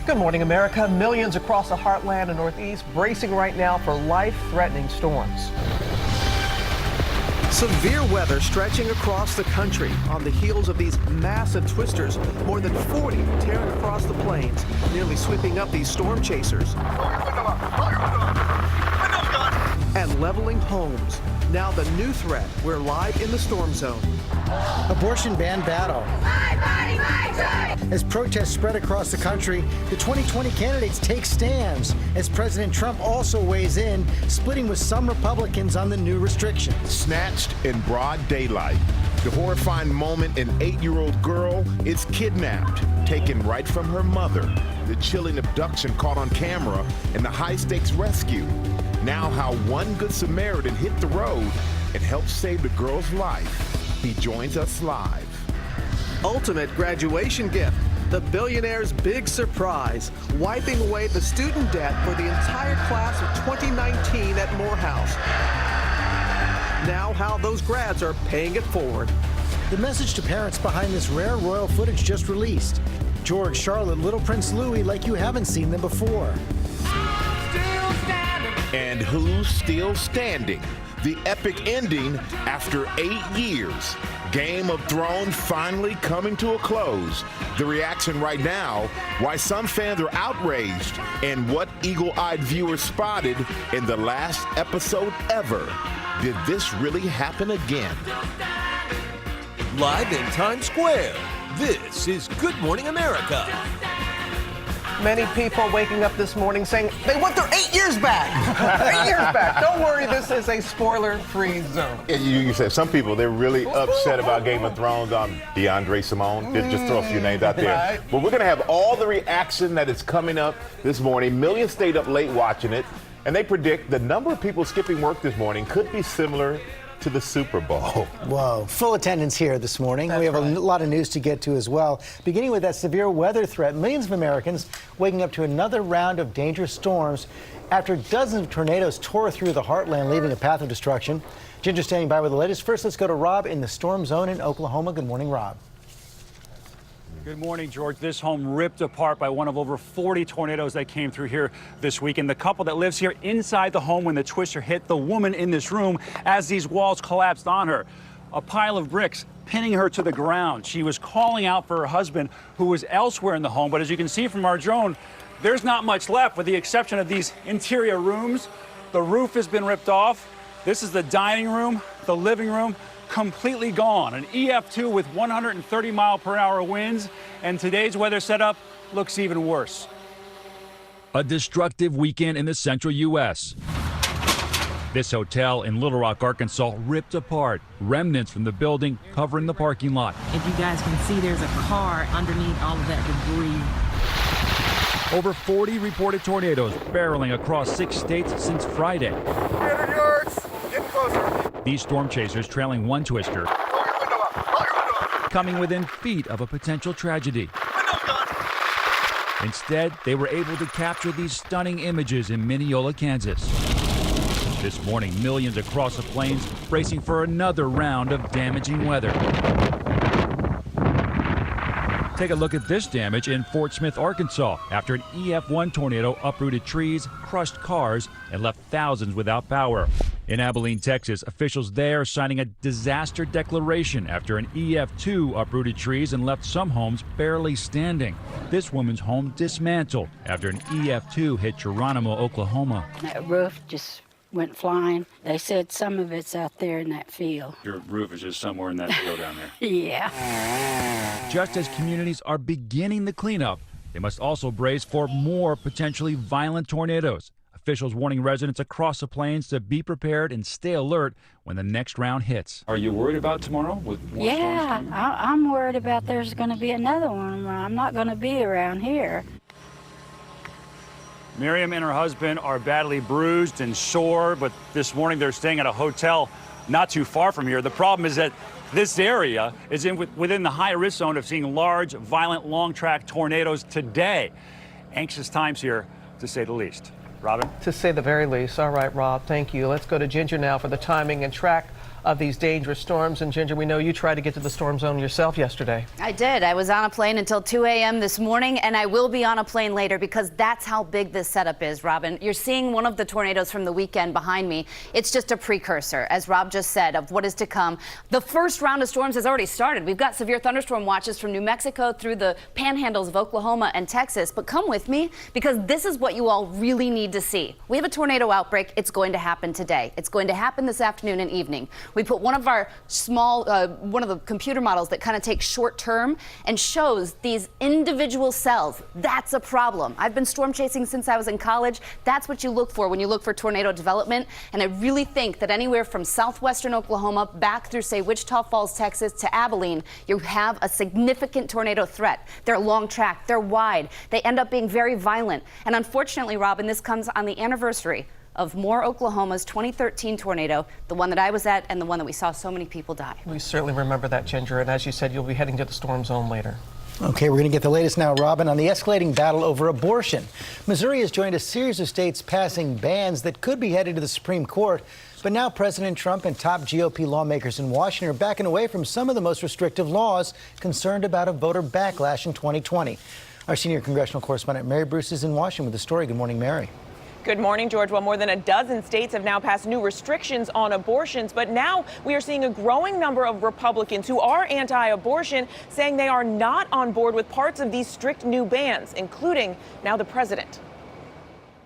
Good morning, America. Millions across the heartland and Northeast bracing right now for life-threatening storms. Severe weather stretching across the country on the heels of these massive twisters. More than 40 tearing across the plains, nearly sweeping up these storm chasers and leveling homes. Now the new threat, we're live in the storm zone. Abortion ban battle. My body, my choice. As protests spread across the country, the 2020 candidates take stands as President Trump also weighs in, splitting with some Republicans on the new restrictions. Snatched in broad daylight. The horrifying moment an 8-year-old girl is kidnapped, taken right from her mother. The chilling abduction caught on camera and the high-stakes rescue. Now how one Good Samaritan hit the road and helped save the girl's life. He joins us live. Ultimate graduation gift. The billionaire's big surprise, wiping away the student debt for the entire class of 2019 at Morehouse. Now how those grads are paying it forward. The message to parents behind this rare royal footage just released. George, Charlotte, Little Prince Louis like you haven't seen them before. And who's still standing? The epic ending after 8 years. Game of Thrones finally coming to a close. The reaction right now, why some fans are outraged, and what eagle-eyed viewers spotted in the last episode ever. Did this really happen again? Live in Times Square, this is Good Morning America. Many people waking up this morning saying they want their 8 years back. 8 years back. Don't worry, this is a spoiler-free zone. You said some people, they're really upset about Game of Thrones on DeAndre Simone. Just throw a few names out there. Right. But we're going to have all the reaction that is coming up this morning. Millions stayed up late watching it, and they predict the number of people skipping work this morning could be similar to the Super Bowl. Whoa, full attendance here this morning. We have a lot of news to get to as well. Beginning with that severe weather threat, millions of Americans waking up to another round of dangerous storms after dozens of tornadoes tore through the heartland, leaving a path of destruction. Ginger standing by with the latest. First, let's go to Rob in the storm zone in Oklahoma. Good morning, Rob. Good morning, George. This home ripped apart by one of over 40 tornadoes that came through here this week. And the couple that lives here inside the home when the twister hit the woman in this room as these walls collapsed on her. A pile of bricks pinning her to the ground. She was calling out for her husband, who was elsewhere in the home. But as you can see from our drone, there's not much left with the exception of these interior rooms. The roof has been ripped off. This is the dining room, the living room. Completely gone. An EF2 with 130-mile-per-hour winds, and today's weather setup looks even worse. A destructive weekend in the central U.S. This hotel in Little Rock, Arkansas, ripped apart. Remnants from the building covering the parking lot. If you guys can see, there's a car underneath all of that debris. Over 40 reported tornadoes barreling across 6 states since Friday. 300 yards, getting closer. These storm chasers trailing one twister, coming within feet of a potential tragedy. Instead, they were able to capture these stunning images in Mineola, Kansas. This morning, millions across the plains bracing for another round of damaging weather. Take a look at this damage in Fort Smith, Arkansas, after an EF1 tornado uprooted trees, crushed cars, and left thousands without power. In Abilene, Texas, officials there signing a disaster declaration after an EF2 uprooted trees and left some homes barely standing. This woman's home dismantled after an EF2 hit Geronimo, Oklahoma. That roof just went flying. They said some of it's out there in that field. Your roof is just somewhere in that field down there. Yeah. Just as communities are beginning the cleanup, they must also brace for more potentially violent tornadoes. Officials warning residents across the plains to be prepared and stay alert when the next round hits. Are you worried about tomorrow with more Yeah, storms? I'm worried about there's going to be another one. I'm not going to be around here. Miriam and her husband are badly bruised and sore, but this morning they're staying at a hotel not too far from here. The problem is that this area is within the high-risk zone of seeing large, violent, long-track tornadoes today. Anxious times here, to say the least. Robin? To say the very least. All right, Rob, thank you. Let's go to Ginger now for the timing and track of these dangerous storms. And Ginger, we know you tried to get to the storm zone yourself yesterday. I did. I was on a plane until 2 a.m. this morning, and I will be on a plane later because that's how big this setup is, Robin. You're seeing one of the tornadoes from the weekend behind me. It's just a precursor, as Rob just said, of what is to come. The first round of storms has already started. We've got severe thunderstorm watches from New Mexico through the panhandles of Oklahoma and Texas. But come with me, because this is what you all really need to see. We have a tornado outbreak. It's going to happen today. It's going to happen this afternoon and evening. We put one of our one of the computer models that kind of takes short term and shows these individual cells. That's a problem. I've been storm chasing since I was in college. That's what you look for when you look for tornado development. And I really think that anywhere from southwestern Oklahoma back through, say, Wichita Falls, Texas to Abilene, you have a significant tornado threat. They're long track, they're wide, they end up being very violent. And unfortunately, Robin, this comes on the anniversary of Moore, Oklahoma's 2013 tornado, the one that I was at and the one that we saw so many people die. We certainly remember that, Ginger. And as you said, you'll be heading to the storm zone later. Okay, we're going to get the latest now, Robin, on the escalating battle over abortion. Missouri has joined a series of states passing bans that could be headed to the Supreme Court. But now President Trump and top GOP lawmakers in Washington are backing away from some of the most restrictive laws, concerned about a voter backlash in 2020. Our senior congressional correspondent Mary Bruce is in Washington with the story. Good morning, Mary. Good morning, George. Well, more than a dozen states have now passed new restrictions on abortions, but now we are seeing a growing number of Republicans who are anti-abortion saying they are not on board with parts of these strict new bans, including now the president.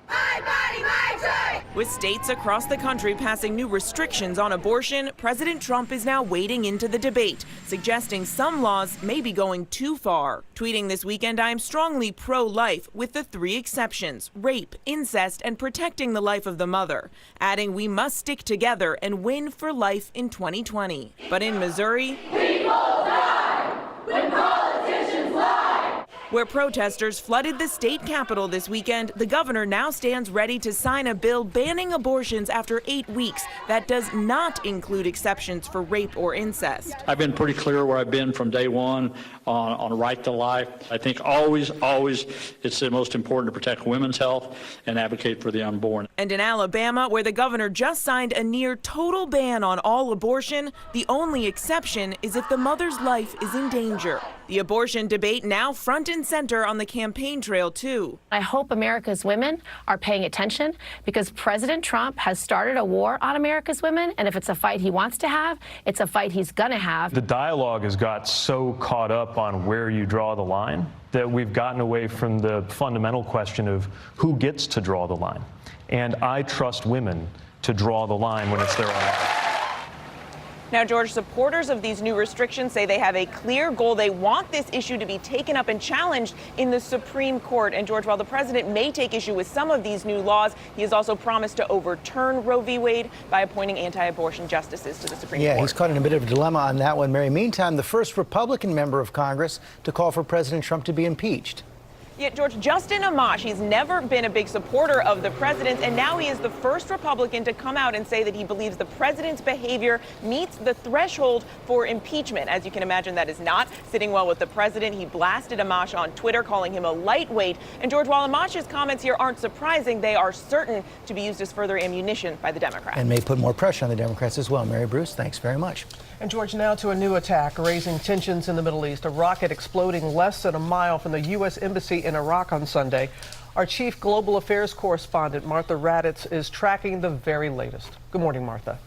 My body, my choice! With states across the country passing new restrictions on abortion, President Trump is now wading into the debate, suggesting some laws may be going too far. Tweeting this weekend, I am strongly pro-life with the 3 exceptions: rape, incest, and protecting the life of the mother. Adding we must stick together and win for life in 2020. But in Missouri, People die when politicians lie. where protesters flooded the state capitol this weekend, the governor now stands ready to sign a bill banning abortions after 8 weeks that does not include exceptions for rape or incest. I've been pretty clear where I've been from day one on right to life. I think always it's the most important to protect women's health and advocate for the unborn. And in Alabama, where the governor just signed a near total ban on all abortion, the only exception is if the mother's life is in danger. The abortion debate now front and center on the campaign trail, too. I hope America's women are paying attention, because President Trump has started a war on America's women, and if it's a fight he wants to have, it's a fight he's gonna have. The dialogue has got so caught up on where you draw the line that we've gotten away from the fundamental question of who gets to draw the line. And I trust women to draw the line when it's their own. Now, George, supporters of these new restrictions say they have a clear goal. They want this issue to be taken up and challenged in the Supreme Court. And, George, while the president may take issue with some of these new laws, he has also promised to overturn Roe v. Wade by appointing anti-abortion justices to the Supreme Court. Yeah, he's caught in a bit of a dilemma on that one, Mary. Meantime, the first Republican member of Congress to call for President Trump to be impeached. Yet, George, Justin Amash, he's never been a big supporter of the president, and now he is the first Republican to come out and say that he believes the president's behavior meets the threshold for impeachment. As you can imagine, that is not sitting well with the president. He blasted Amash on Twitter, calling him a lightweight. And, George, while Amash's comments here aren't surprising, they are certain to be used as further ammunition by the Democrats. And may put more pressure on the Democrats as well. Mary Bruce, thanks very much. And, George, now to a new attack, raising tensions in the Middle East. A rocket exploding less than a mile from the U.S. Embassy in Iraq on Sunday. Our chief global affairs correspondent, Martha Raddatz, is tracking the very latest. Good morning, Martha.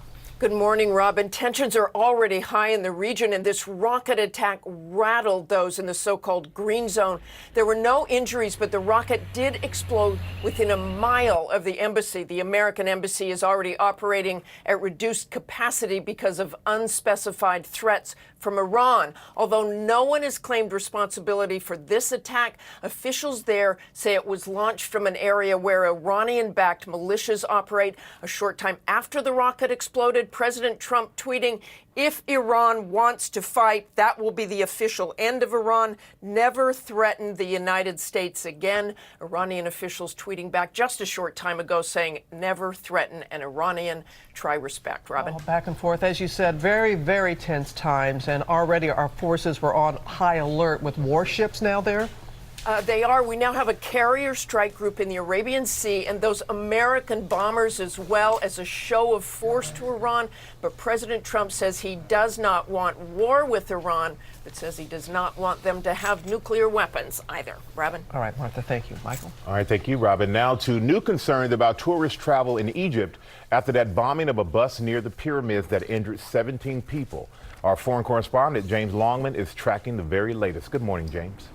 Good morning, Robin. Tensions are already high in the region, and this rocket attack rattled those in the so-called green zone. There were no injuries, but the rocket did explode within a mile of the embassy. The American embassy is already operating at reduced capacity because of unspecified threats from Iran. Although no one has claimed responsibility for this attack, officials there say it was launched from an area where Iranian-backed militias operate. A short time after the rocket exploded, President Trump tweeting, "If Iran wants to fight, that will be the official end of Iran. Never threaten the United States again." Iranian officials tweeting back just a short time ago saying, "Never threaten an Iranian. Try respect." Robin. Back and forth, as you said, very, very tense times. And already our forces were on high alert with warships now there. They are. We now have a carrier strike group in the Arabian Sea and those American bombers as well as a show of force to Iran. But President Trump says he does not want war with Iran, but says he does not want them to have nuclear weapons either. Robin? All right, Martha, thank you. Michael? All right, thank you, Robin. Now to new concerns about tourist travel in Egypt after that bombing of a bus near the pyramids that injured 17 people. Our foreign correspondent, James Longman, is tracking the very latest. Good morning, James.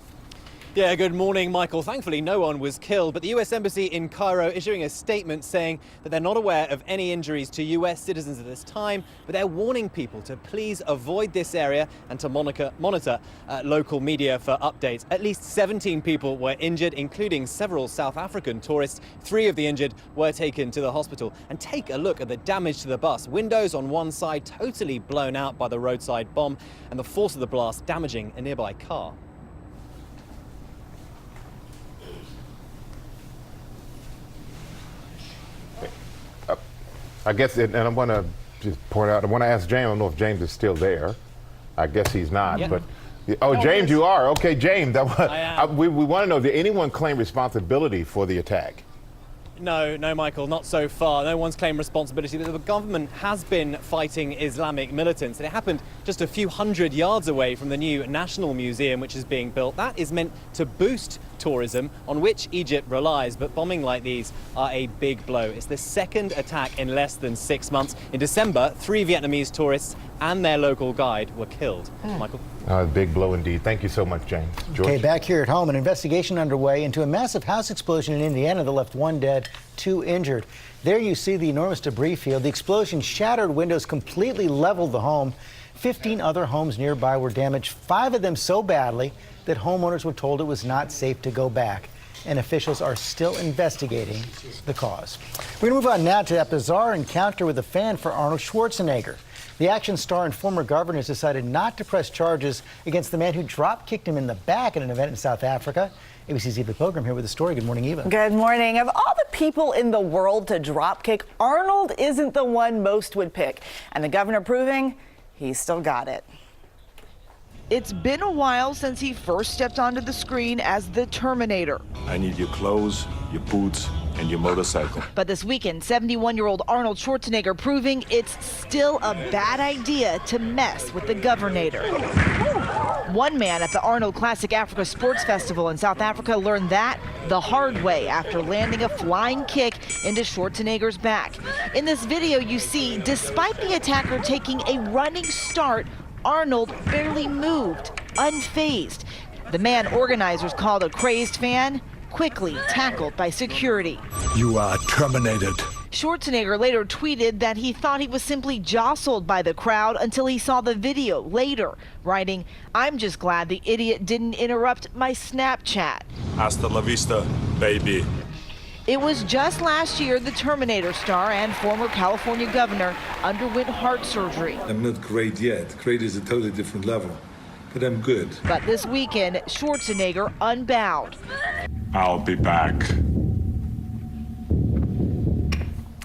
Yeah, good morning, Michael. Thankfully, no one was killed, but the U.S. Embassy in Cairo issuing a statement saying that they're not aware of any injuries to U.S. citizens at this time, but they're warning people to please avoid this area and to monitor local media for updates. At least 17 people were injured, including several South African tourists. 3 of the injured were taken to the hospital. And take a look at the damage to the bus. Windows on one side totally blown out by the roadside bomb, and the force of the blast damaging a nearby car. I guess, and I want to just point out, I want to ask James, I don't know if James is still there. I guess he's not, Yeah. but, oh, James, you are. Okay, James, we want to know, did anyone claim responsibility for the attack? No, Michael, not so far. No one's claimed responsibility. The government has been fighting Islamic militants, and it happened just a few hundred yards away from the new National Museum, which is being built. That is meant to boost tourism, on which Egypt relies, but bombing like these are a big blow. It's the second attack in less than 6 months. In December, 3 Vietnamese tourists and their local guide were killed. Michael? Big blow indeed. Thank you so much, James. George? Okay, back here at home, an investigation underway into a massive house explosion in Indiana that left 1 dead, 2 injured. There you see the enormous debris field. The explosion shattered windows, completely leveled the home. 15 other homes nearby were damaged, 5 of them so badly that homeowners were told it was not safe to go back. And officials are still investigating the cause. We're going to move on now to that bizarre encounter with a fan for Arnold Schwarzenegger. The action star and former governor has decided not to press charges against the man who drop-kicked him in the back at an event in South Africa. ABC's Eva Pilgrim here with the story. Good morning, Eva. Good morning. Of all the people in the world to drop-kick, Arnold isn't the one most would pick. And the governor proving he's still got it. It's been a while since he first stepped onto the screen as the Terminator. I need your clothes, your boots, and your motorcycle. But this weekend, 71-year-old Arnold Schwarzenegger proving it's still a bad idea to mess with the Governator. One man at the Arnold Classic Africa Sports Festival in South Africa learned that the hard way after landing a flying kick into Schwarzenegger's back. In this video, you see, despite the attacker taking a running start, Arnold barely moved, unfazed. The man organizers called a crazed fan, quickly tackled by security. You are terminated. Schwarzenegger later tweeted that he thought he was simply jostled by the crowd until he saw the video later, writing, "I'm just glad the idiot didn't interrupt my Snapchat." Hasta la vista, baby. It was just last year the Terminator star and former California governor underwent heart surgery. I'm not great yet. Great is a totally different level, but I'm good. But this weekend, Schwarzenegger unbound. I'll be back.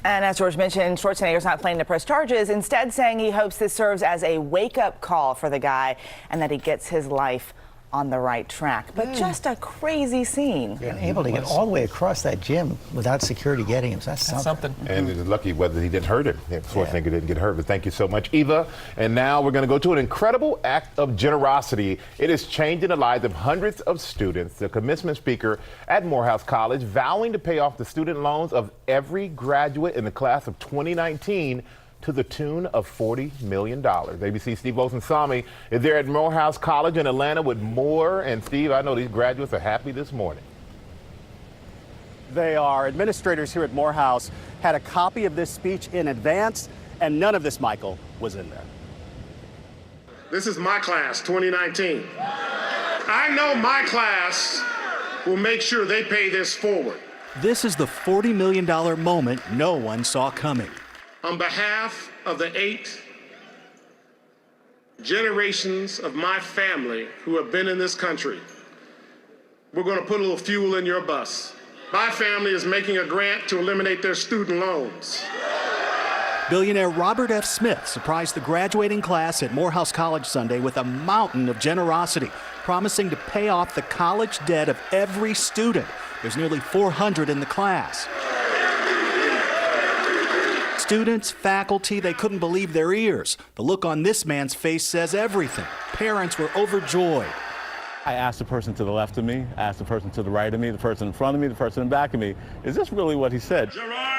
And as George mentioned, Schwarzenegger's not planning to press charges, instead saying he hopes this serves as a wake-up call for the guy and that he gets his life on the right track. But just a crazy scene. Yeah, able to get all the way across that gym without security getting him. So that's something. And it's lucky whether he didn't hurt him. Schwarzenegger didn't get hurt, but thank you so much, Eva. And now we're going to go to an incredible act of generosity. It is changing the lives of hundreds of students. The commencement speaker at Morehouse College vowing to pay off the student loans of every graduate in the class of 2019 to the tune of $40 million. ABC Steve Olsen-Sami is there at Morehouse College in Atlanta with more. And Steve, I know these graduates are happy this morning. They are. Administrators here at Morehouse had a copy of this speech in advance, and none of this, Michael, was in there. This is my class, 2019. I know my class will make sure they pay this forward. This is the $40 million moment no one saw coming. On behalf of the 8 generations of my family who have been in this country, we're going to put a little fuel in your bus. My family is making a grant to eliminate their student loans. Billionaire Robert F. Smith surprised the graduating class at Morehouse College Sunday with a mountain of generosity. promising to pay off the college debt of every student. There's nearly 400 in the class. Students, faculty, they couldn't believe their ears. The look on this man's face says everything. Parents were overjoyed. I asked the person to the left of me, asked the person to the right of me, the person in front of me, the person in back of me, is this really what he said?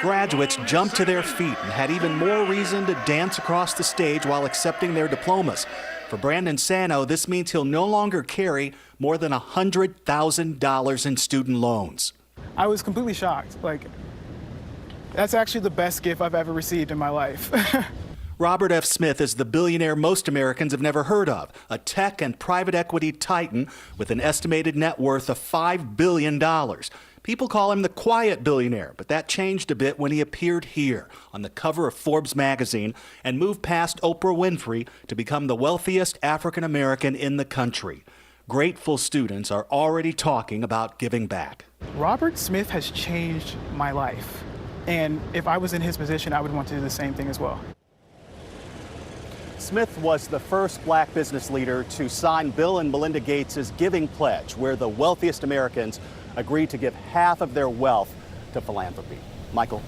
Graduates jumped to their feet and had even more reason to dance across the stage while accepting their diplomas. For Brandon Sano, this means he'll no longer carry more than $100,000 in student loans. I was completely shocked. That's actually the best gift I've ever received in my life. Robert F. Smith is the billionaire most Americans have never heard of, a tech and private equity titan with an estimated net worth of $5 billion. People call him the quiet billionaire, but that changed a bit when he appeared here on the cover of Forbes magazine and moved past Oprah Winfrey to become the wealthiest African American in the country. Grateful students are already talking about giving back. Robert Smith has changed my life. And if I was in his position, I would want to do the same thing as well. Smith was the first black business leader to sign Bill and Melinda Gates' Giving Pledge, where the wealthiest Americans agreed to give half of their wealth to philanthropy. Michael?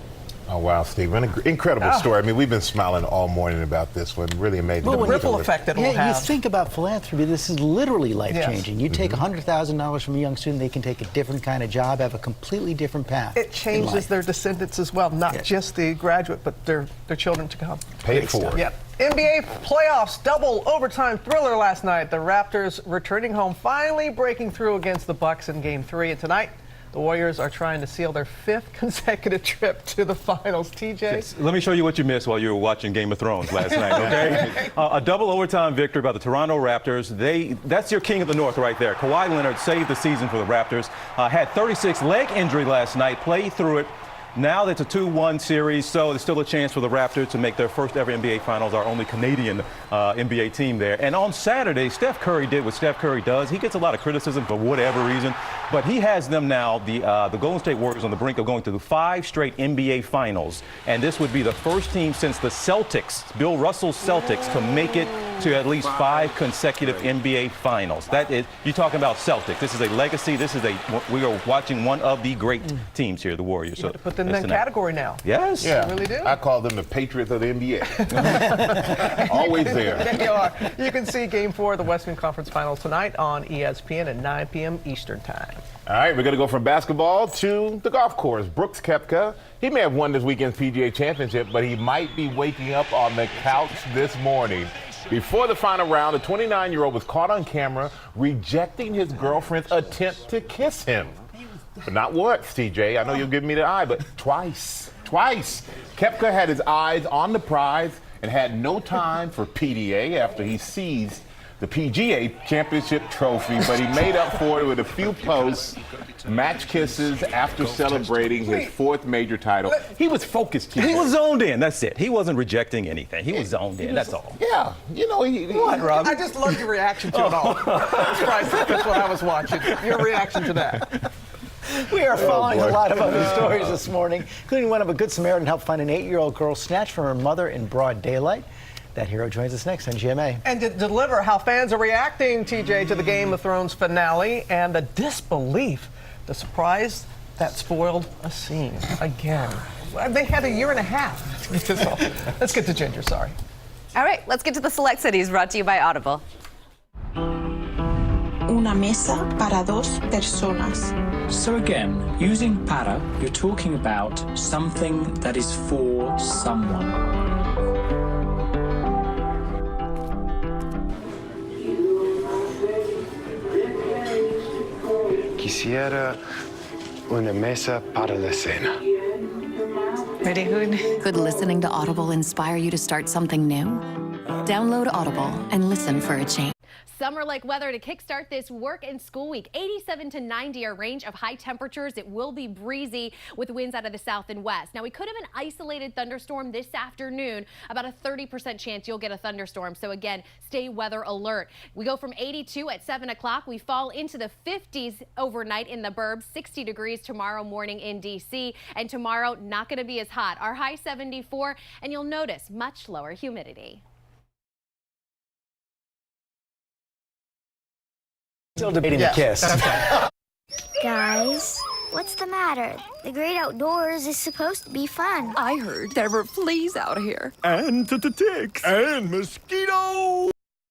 Oh, wow, Steve. An incredible story. I mean, we've been smiling all morning about this one. Really amazing. The ripple effect that will have. You think about philanthropy, this is literally life-changing. Yes. You take $100,000 from a young student, they can take a different kind of job, have a completely different path. It changes their descendants as well, not just the graduate, but their children to come. Pay it forward. Yep. NBA playoffs, double overtime thriller last night. The Raptors returning home, finally breaking through against the Bucks in Game 3. And tonight, the Warriors are trying to seal their 5th consecutive trip to the finals. TJ? Yes. Let me show you what you missed while you were watching Game of Thrones last night, okay? A double overtime victory by the Toronto Raptors. That's your king of the North right there. Kawhi Leonard saved the season for the Raptors. Had 36 leg injury last night, played through it. Now that's a 2-1 series, so there's still a chance for the Raptors to make their first ever NBA Finals, our only Canadian NBA team there. And on Saturday, Steph Curry did what Steph Curry does. He gets a lot of criticism for whatever reason, but he has them now, the Golden State Warriors, on the brink of going to the 5 straight NBA Finals. And this would be the first team since the Celtics, Bill Russell's Celtics, to make it to at least 5 consecutive NBA Finals. That is, you're talking about Celtics. This is a legacy. We are watching one of the great teams here, the Warriors. So put them in that category now. Yes. Yeah. You really do. I call them the Patriots of the NBA. Always there. There you are. You can see Game 4 of the Western Conference Finals tonight on ESPN at 9 p.m. Eastern Time. All right, we're going to go from basketball to the golf course. Brooks Koepka, he may have won this weekend's PGA Championship, but he might be waking up on the couch this morning. Before the final round, the 29-year-old was caught on camera rejecting his girlfriend's attempt to kiss him. But not once, TJ. I know you'll give me the eye, but twice. Twice. Koepka had his eyes on the prize and had no time for PDA after he seized the PGA Championship trophy, but he made up for it with a few posts, match kisses after celebrating his 4th major title. He was focused. He was zoned in. That's it. He wasn't rejecting anything. He was zoned in. That's all. Yeah. You know, What, Rob? I just loved your reaction to it all. That's what I was watching. Your reaction to that. We are following a lot of other stories this morning, including one of a Good Samaritan helped find an 8-year-old girl snatched from her mother in broad daylight. That hero joins us next on GMA. And to deliver how fans are reacting, TJ, to the Game of Thrones finale and the disbelief, the surprise that spoiled a scene again. They had a year and a half to get this all. Let's get to Ginger, sorry. All right, let's get to the Select Cities, brought to you by Audible. Una mesa para dos personas. So again, using para, you're talking about something that is for someone. Quisiera una mesa para la cena. Pretty good. Could listening to Audible inspire you to start something new? Download Audible and listen for a change. Summer-like weather to kickstart this work and school week. 87 to 90 our range of high temperatures. It will be breezy with winds out of the south and west. Now, we could have an isolated thunderstorm this afternoon. About a 30% chance you'll get a thunderstorm. So again, stay weather alert. We go from 82 at 7 o'clock. We fall into the 50s overnight in the burbs. 60 degrees tomorrow morning in D.C. And tomorrow, not going to be as hot. Our high 74, and you'll notice much lower humidity. Still debating the kiss. Guys, what's the matter? The great outdoors is supposed to be fun. I heard there were fleas out here. And ticks. And mosquitoes.